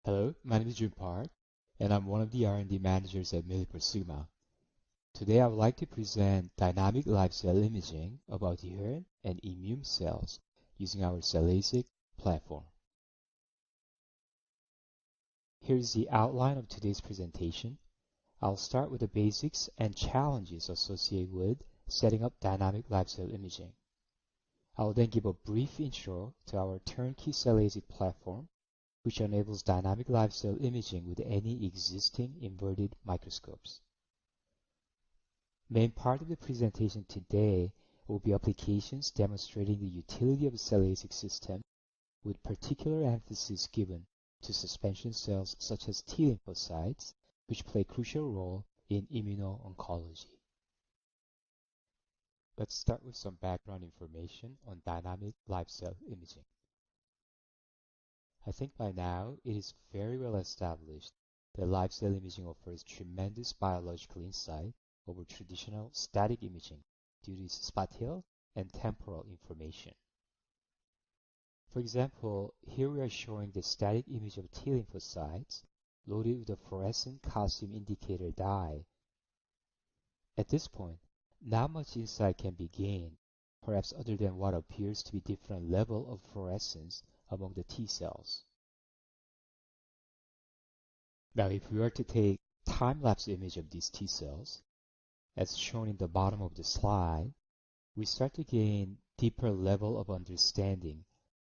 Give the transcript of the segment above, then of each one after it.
Hello, my name is Jun Park, and I'm one of the R&D managers at MilliporeSigma. Today I would like to present dynamic live cell imaging of adherent and immune cells using our CellASIC platform. Here's the outline of today's presentation. I'll start with the basics and challenges associated with setting up dynamic live cell imaging. I will then give a brief intro to our turnkey CellASIC platform, which enables dynamic live cell imaging with any existing inverted microscopes. Main part of the presentation today will be applications demonstrating the utility of the CellASIC system, with particular emphasis given to suspension cells such as T lymphocytes, which play a crucial role in immuno-oncology. Let's start with some background information on dynamic live cell imaging. I think by now it is very well established that live cell imaging offers tremendous biological insight over traditional static imaging due to its spatial and temporal information. For example, here we are showing the static image of T lymphocytes loaded with a fluorescent calcium indicator dye. At this point, not much insight can be gained, perhaps other than what appears to be different level of fluorescence among the T cells. Now, if we were to take time-lapse image of these T cells, as shown in the bottom of the slide, we start to gain deeper level of understanding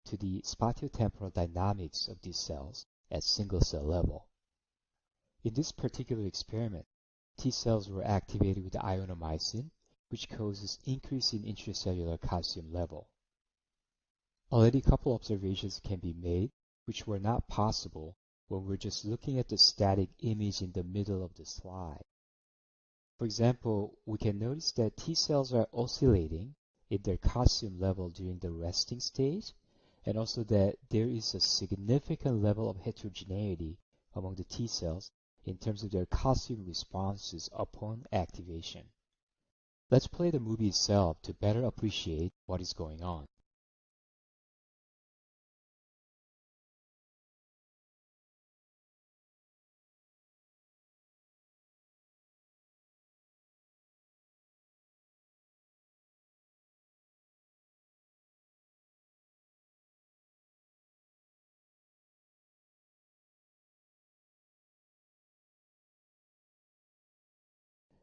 to the spatiotemporal dynamics of these cells at single-cell level. In this particular experiment, T cells were activated with ionomycin, which causes increase in intracellular calcium level. Already a couple observations can be made which were not possible when we're just looking at the static image in the middle of the slide. For example, we can notice that T cells are oscillating in their calcium level during the resting stage, and also that there is a significant level of heterogeneity among the T cells in terms of their calcium responses upon activation. Let's play the movie itself to better appreciate what is going on.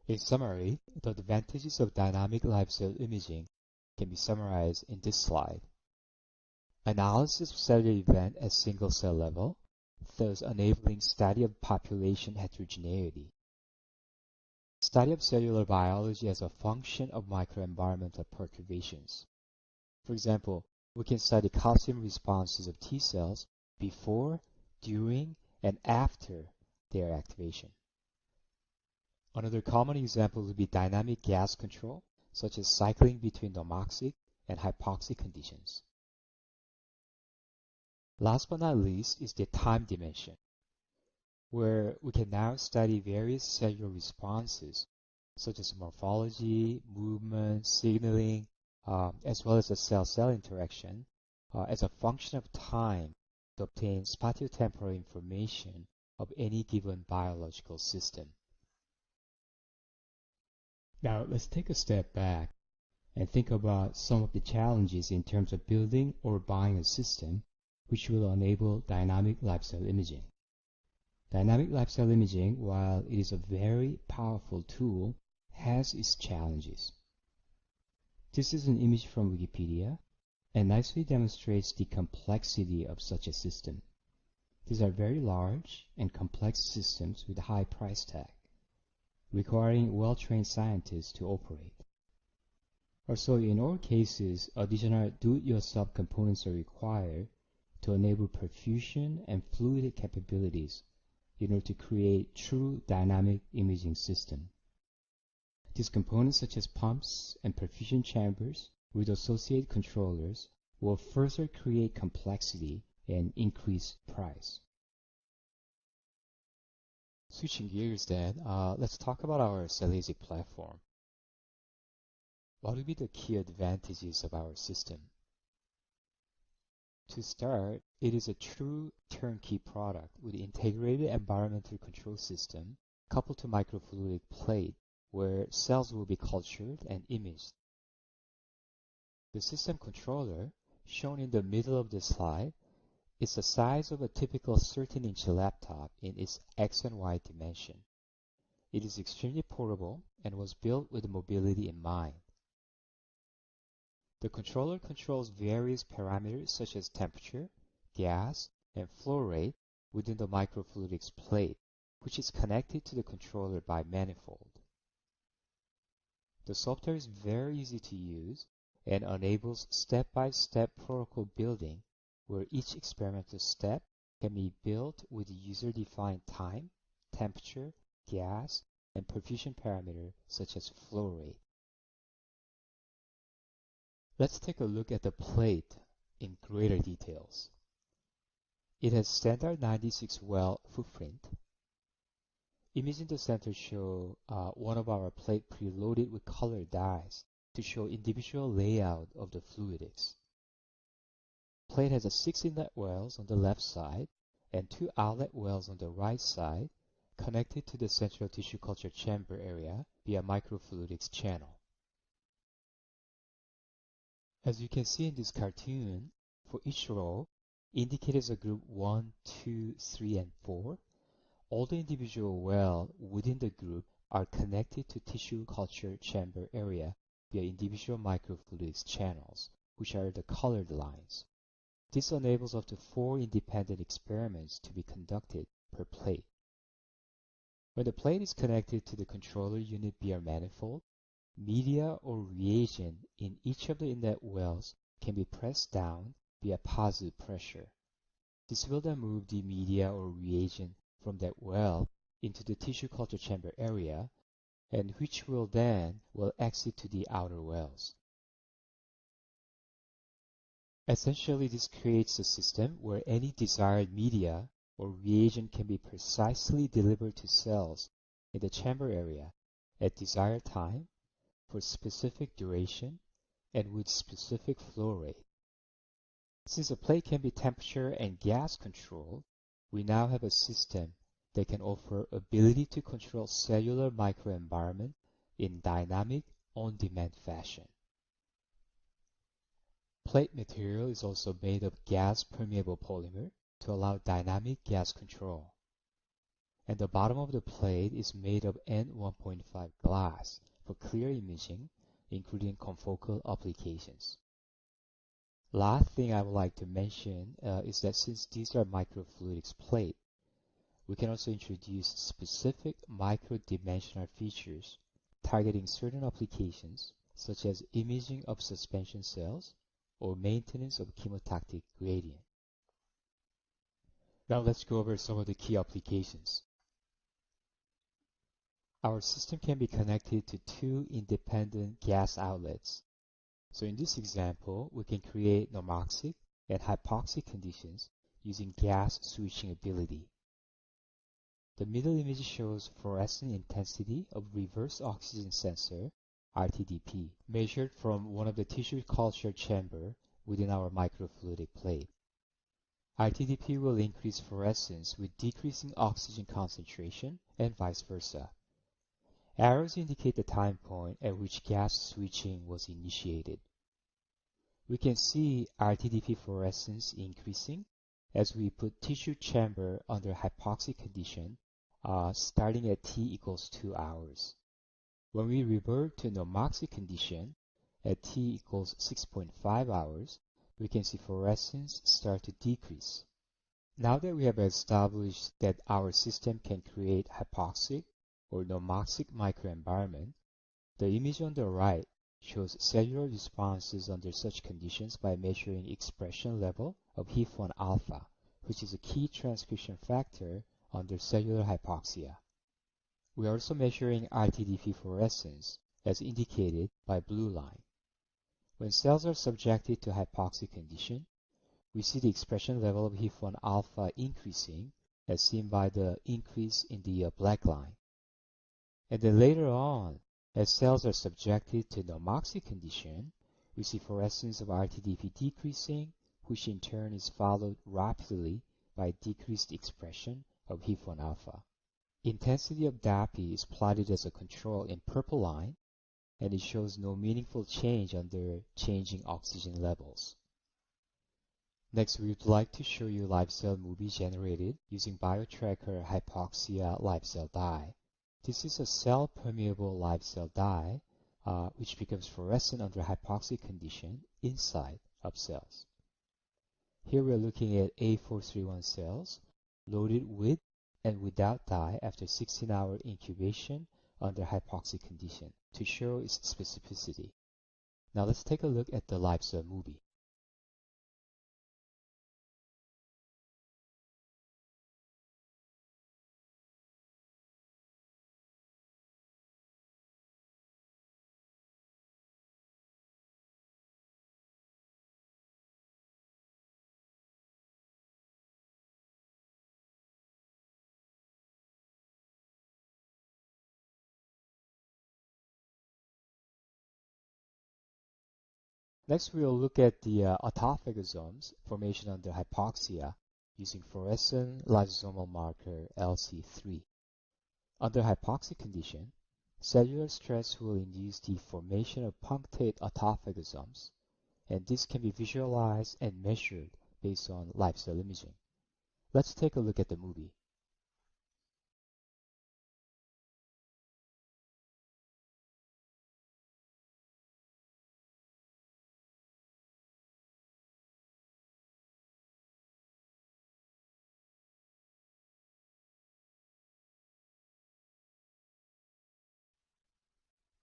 In summary, the advantages of dynamic live cell imaging can be summarized in this slide. Analysis of cellular event at single cell level, thus enabling study of population heterogeneity. Study of cellular biology as a function of microenvironmental perturbations. For example, we can study calcium responses of T cells before, during, and after their activation. Another common example would be dynamic gas control, such as cycling between normoxic and hypoxic conditions. Last but not least is the time dimension, where we can now study various cellular responses, such as morphology, movement, signaling, as well as the cell-cell interaction, as a function of time to obtain spatiotemporal information of any given biological system. Now, let's take a step back and think about some of the challenges in terms of building or buying a system which will enable dynamic live cell imaging. Dynamic live cell imaging, while it is a very powerful tool, has its challenges. This is an image from Wikipedia and nicely demonstrates the complexity of such a system. These are very large and complex systems with a high price tag, requiring well-trained scientists to operate. Also, in all cases, additional do-it-yourself components are required to enable perfusion and fluidic capabilities in order to create true dynamic imaging system. These components, such as pumps and perfusion chambers with associated controllers, will further create complexity and increase price. Switching gears then, let's talk about our CellASIC platform. What would be the key advantages of our system? To start, it is a true turnkey product with integrated environmental control system coupled to microfluidic plate where cells will be cultured and imaged. The system controller, shown in the middle of the slide, is the size of a typical 13-inch laptop in its X and Y dimension. It is extremely portable and was built with mobility in mind. The controller controls various parameters such as temperature, gas, and flow rate within the microfluidics plate, which is connected to the controller by manifold. The software is very easy to use and enables step-by-step protocol building where each experimental step can be built with user-defined time, temperature, gas, and perfusion parameter such as flow rate. Let's take a look at the plate in greater details. It has standard 96 well footprint. Images in the center show one of our plate preloaded with colored dyes to show individual layout of the fluidics. Plate has 6 inlet wells on the left side and 2 outlet wells on the right side connected to the central tissue culture chamber area via microfluidics channel. As you can see in this cartoon, for each row, indicators of group 1, 2, 3, and 4, all the individual wells within the group are connected to tissue culture chamber area via individual microfluidics channels, which are the colored lines. This enables up to 4 independent experiments to be conducted per plate. When the plate is connected to the controller unit via manifold, media or reagent in each of the inlet wells can be pressed down via positive pressure. This will then move the media or reagent from that well into the tissue culture chamber area, and which will then exit to the outer wells. Essentially, this creates a system where any desired media or reagent can be precisely delivered to cells in the chamber area at desired time, for specific duration, and with specific flow rate. Since the plate can be temperature and gas controlled, we now have a system that can offer ability to control cellular microenvironment in dynamic, on-demand fashion. Plate material is also made of gas-permeable polymer to allow dynamic gas control. And the bottom of the plate is made of N1.5 glass for clear imaging, including confocal applications. Last thing I would like to mention is that since these are microfluidics plate, we can also introduce specific micro-dimensional features targeting certain applications, such as imaging of suspension cells or maintenance of chemotactic gradient. Now let's go over some of the key applications. Our system can be connected to 2 independent gas outlets. So in this example, we can create normoxic and hypoxic conditions using gas switching ability. The middle image shows fluorescent intensity of reverse oxygen sensor, RTDP, measured from one of the tissue culture chamber within our microfluidic plate. RTDP will increase fluorescence with decreasing oxygen concentration and vice versa. Arrows indicate the time point at which gas switching was initiated. We can see RTDP fluorescence increasing as we put tissue chamber under hypoxic condition starting at T equals 2 hours. When we revert to normoxic condition at T equals 6.5 hours, we can see fluorescence start to decrease. Now that we have established that our system can create hypoxic or normoxic microenvironment, the image on the right shows cellular responses under such conditions by measuring expression level of HIF1 alpha, which is a key transcription factor under cellular hypoxia. We are also measuring RTDP fluorescence as indicated by blue line. When cells are subjected to hypoxic condition, we see the expression level of HIF1 alpha increasing as seen by the increase in the black line. And then later on, as cells are subjected to normoxic condition, we see fluorescence of RTDP decreasing which in turn is followed rapidly by decreased expression of HIF-1 alpha. Intensity of DAPI is plotted as a control in purple line, and it shows no meaningful change under changing oxygen levels. Next, we would like to show you live cell movie generated using BioTracker Hypoxia live cell dye. This is a cell-permeable live cell dye, which becomes fluorescent under hypoxic condition inside of cells. Here we're looking at A431 cells loaded with and without dye after 16-hour incubation under hypoxic condition to show its specificity. Now let's take a look at the live cell movie. Next, we will look at the Autophagosomes formation under hypoxia using fluorescent lysosomal marker LC3. Under hypoxic condition, cellular stress will induce the formation of punctate autophagosomes, and this can be visualized and measured based on live cell imaging. Let's take a look at the movie.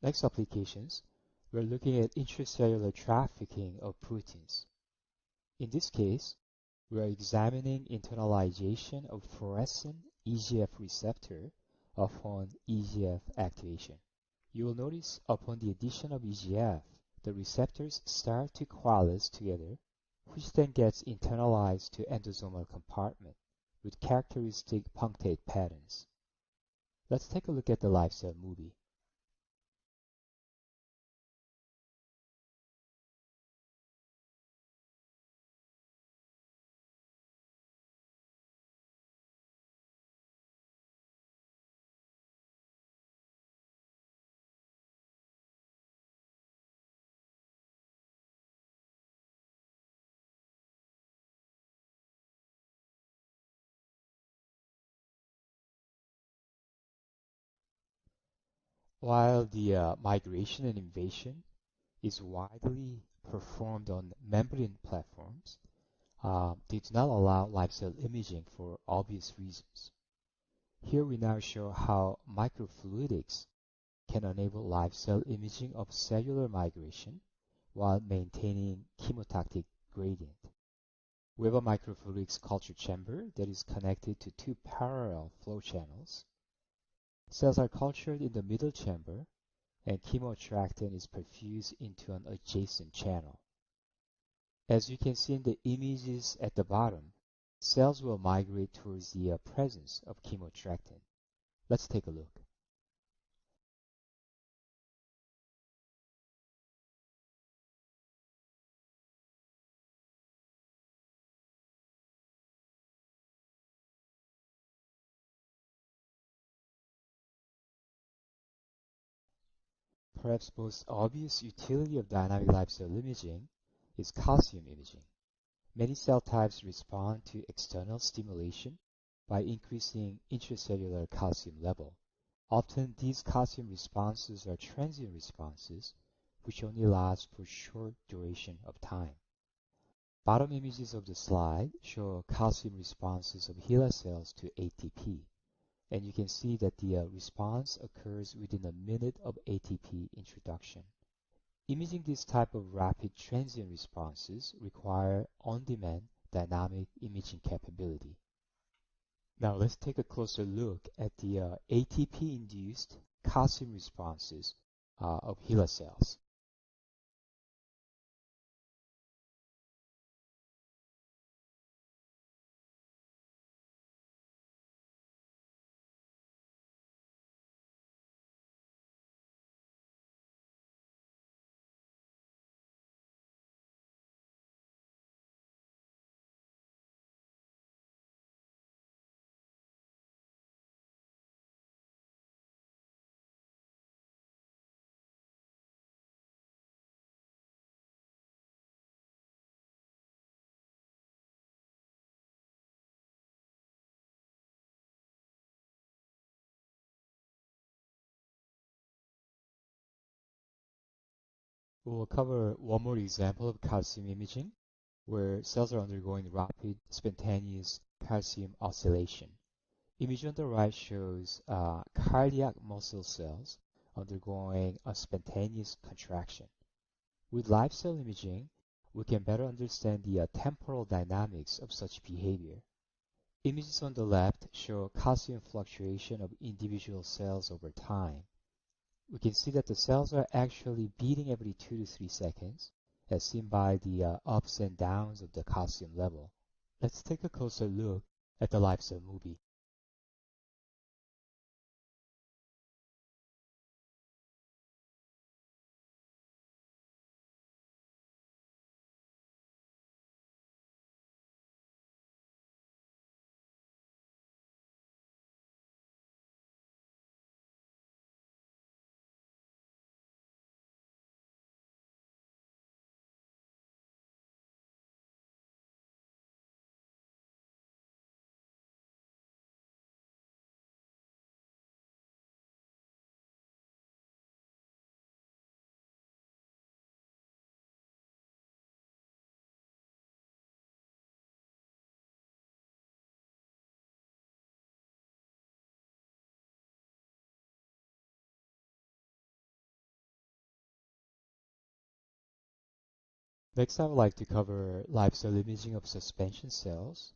Next applications, we're looking at intracellular trafficking of proteins. In this case, we are examining internalization of fluorescent EGF receptor upon EGF activation. You will notice upon the addition of EGF, the receptors start to coalesce together, which then gets internalized to endosomal compartment with characteristic punctate patterns. Let's take a look at the live cell movie. While the migration and invasion is widely performed on membrane platforms, they do not allow live cell imaging for obvious reasons. Here we now show how microfluidics can enable live cell imaging of cellular migration while maintaining chemotactic gradient. We have a microfluidics culture chamber that is connected to two parallel flow channels. Cells are cultured in the middle chamber, and chemoattractant is perfused into an adjacent channel. As you can see in the images at the bottom, cells will migrate towards the presence of chemoattractant. Let's take a look. Perhaps most obvious utility of dynamic live cell imaging is calcium imaging. Many cell types respond to external stimulation by increasing intracellular calcium level. Often these calcium responses are transient responses which only last for short duration of time. Bottom images of the slide show calcium responses of HeLa cells to ATP, and you can see that the response occurs within a minute of ATP introduction. Imaging this type of rapid transient responses require on-demand dynamic imaging capability. Now let's take a closer look at the ATP-induced calcium responses of HeLa cells. We'll cover one more example of calcium imaging, where cells are undergoing rapid, spontaneous calcium oscillation. Image on the right shows cardiac muscle cells undergoing a spontaneous contraction. With live cell imaging, we can better understand the temporal dynamics of such behavior. Images on the left show calcium fluctuation of individual cells over time. We can see that the cells are actually beating every 2 to 3 seconds, as seen by the ups and downs of the calcium level. Let's take a closer look at the live cell movie. Next, I would like to cover live cell imaging of suspension cells,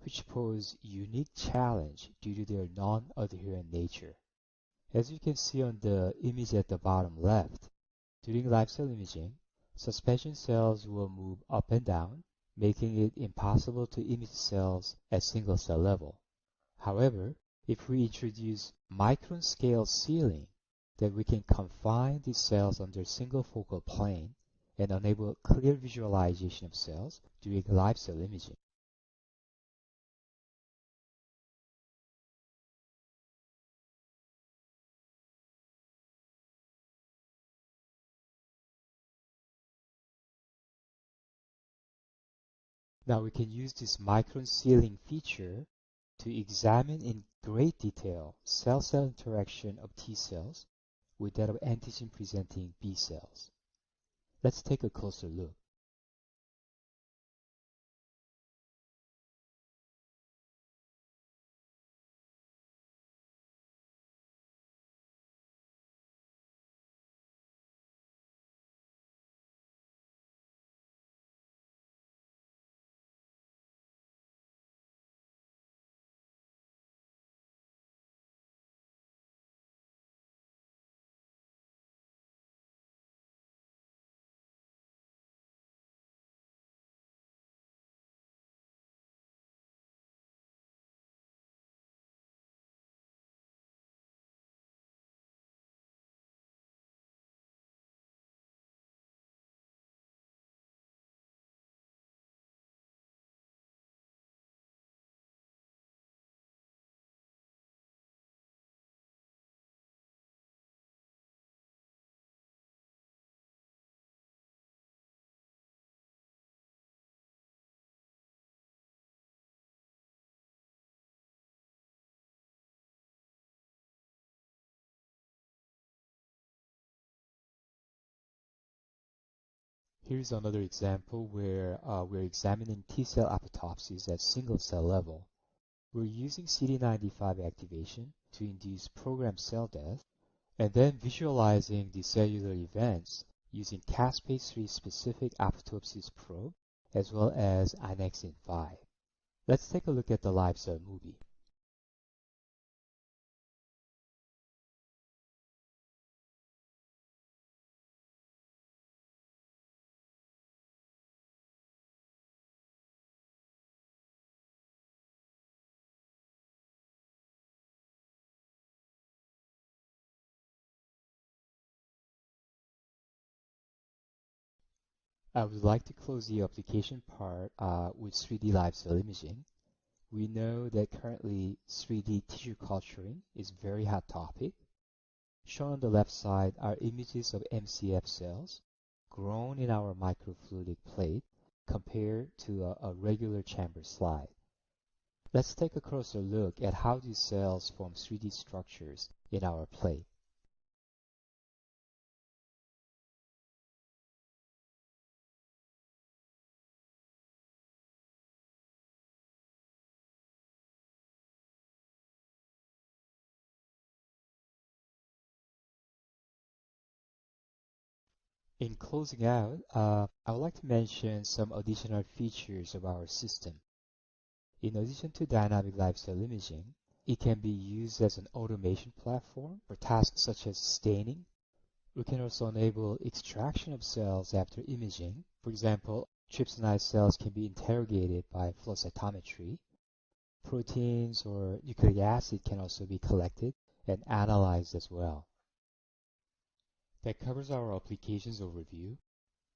which pose unique challenge due to their non-adherent nature. As you can see on the image at the bottom left, during live cell imaging, suspension cells will move up and down, making it impossible to image cells at single cell level. However, if we introduce micron scale sealing, then we can confine these cells under single focal plane and enable clear visualization of cells during live cell imaging. Now we can use this micron sealing feature to examine in great detail cell-cell interaction of T cells with that of antigen-presenting B cells. Let's take a closer look. Here's another example where we're examining T-cell apoptosis at single cell level. We're using CD95 activation to induce programmed cell death, and then visualizing the cellular events using caspase-3 specific apoptosis probe as well as annexin 5. Let's take a look at the live cell movie. I would like to close the application part with 3D live cell imaging. We know that currently 3D tissue culturing is a very hot topic. Shown on the left side are images of MCF cells grown in our microfluidic plate compared to a regular chamber slide. Let's take a closer look at how these cells form 3D structures in our plate. In closing out, I would like to mention some additional features of our system. In addition to dynamic live cell imaging, it can be used as an automation platform for tasks such as staining. We can also enable extraction of cells after imaging. For example, trypsinized cells can be interrogated by flow cytometry. Proteins or nucleic acid can also be collected and analyzed as well. That covers our applications overview.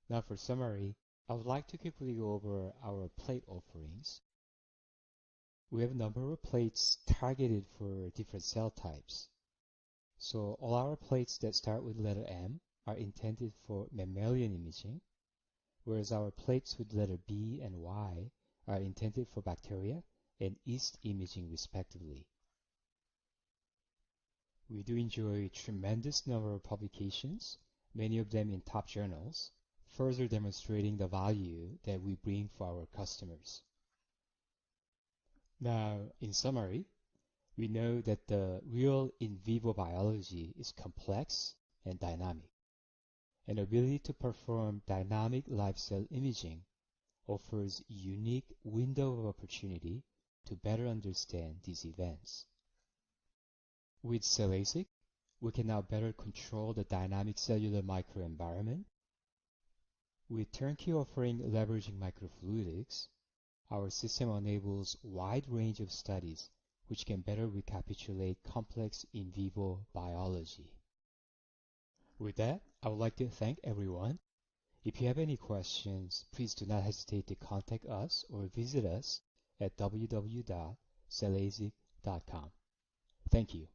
Now for summary, I would like to quickly go over our plate offerings. We have a number of plates targeted for different cell types. So all our plates that start with letter M are intended for mammalian imaging, whereas our plates with letter B and Y are intended for bacteria and yeast imaging respectively. We do enjoy a tremendous number of publications, many of them in top journals, further demonstrating the value that we bring for our customers. Now, in summary, we know that the real in vivo biology is complex and dynamic. An ability to perform dynamic live cell imaging offers a unique window of opportunity to better understand these events. With CellASIC, we can now better control the dynamic cellular microenvironment. With turnkey offering leveraging microfluidics, our system enables a wide range of studies which can better recapitulate complex in vivo biology. With that, I would like to thank everyone. If you have any questions, please do not hesitate to contact us or visit us at www.cellasic.com. Thank you.